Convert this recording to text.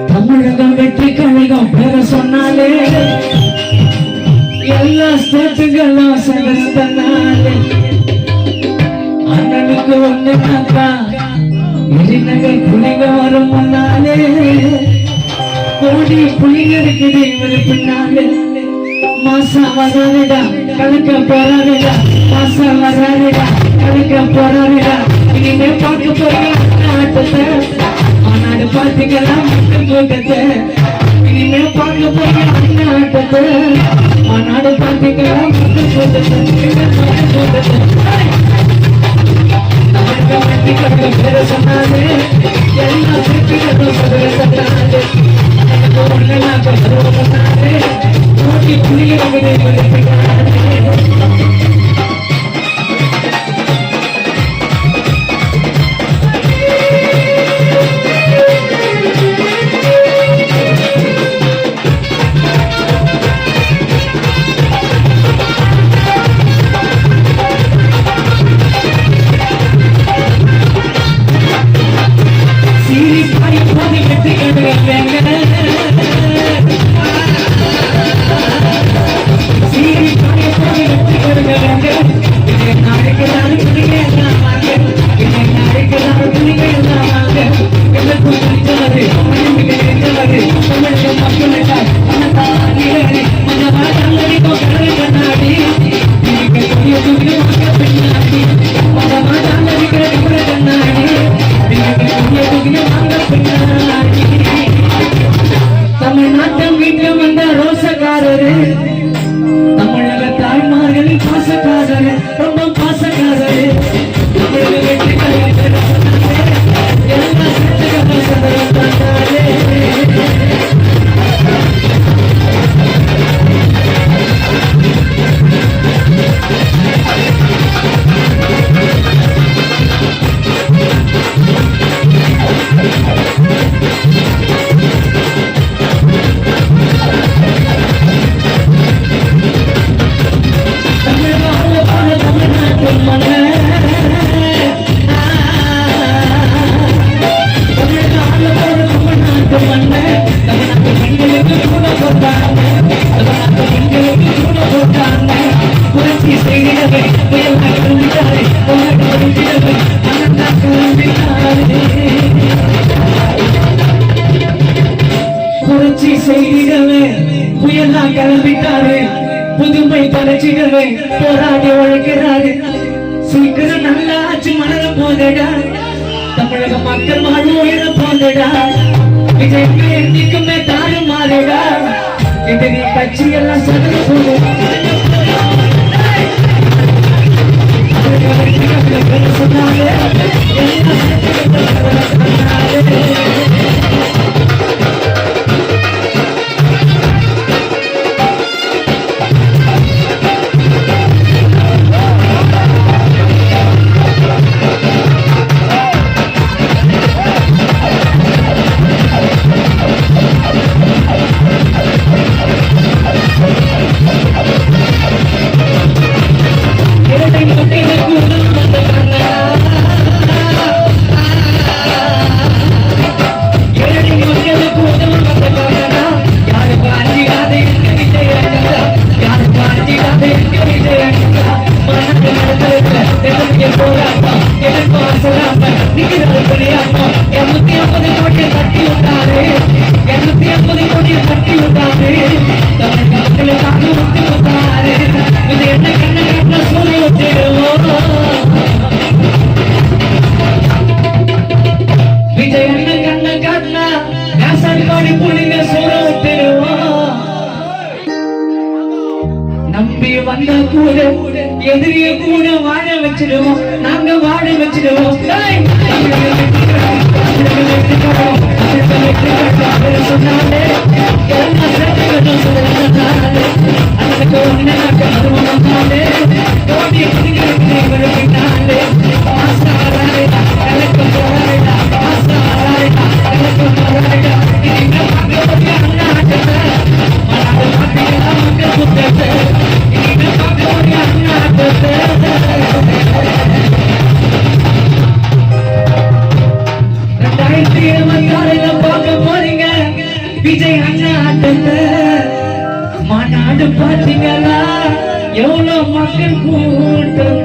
தமிழகம் வெற்றி கழகம் பேர சொன்னாலே எல்லா ஸ்டேட்டுகளும் சேர்ந்தனாலே அண்ணனுக்கு ஒண்ணு நாக்கா எரிநகர் புலிக வரும் முன்னாலே கோடி புலிக இருக்குது இவரு பின்னாலே மாசா வராருடா கலக்க போறாருடா மாசா வராருடா கலக்க போறாருடா இனிமே பார்க்க போறீங்க ஆட்டத்தை மாநாடு பார்த்துக்கலாம் கூட்டத்தை இனிமே பார்க்க போறீங்க ஆட்டத்தை மாநாடு பார்த்துக்கலாம் கூட்டத்தை பேர சொன்னாலே எல்லா திருப்பிகளும் சொன்னாலே கோடி புலிகளை தமிழ்நாட்டம் வீட்டில் வந்த ரோசக்காரரு தமிழக தாய்மார்களின் பாசக்காரரு ரொம்ப பாசக்காரரு தமிழக வெற்றி எல்லா சொன்னாலே புரட்சி செய்திடவே புயலா கிளம்பிட்டாரு புதுமை படைச்சிடவே போராடி உழைக்கிறாரு சீக்கிரம் நல்லா ஆச்சு மலர போதடா தமிழக மக்கள் வாழ்வு உயர போதடா விஜய்க்கு என்னைக்குமே தாறு மாறுடா இது நீ கட்சி எல்லாம் சதற போது சொன்னாலே நம்பி வந்த கூட எதிரிய கூட வாழ வச்சிடுவோம் நாங்க வாழ வச்சிடுவோம் சொன்னாலே Thank you. விஜய் அண்ணா ஆட்டத்தை மாநாடு பாத்தீங்களா எவ்வளவு மக்கள் கூட்டம்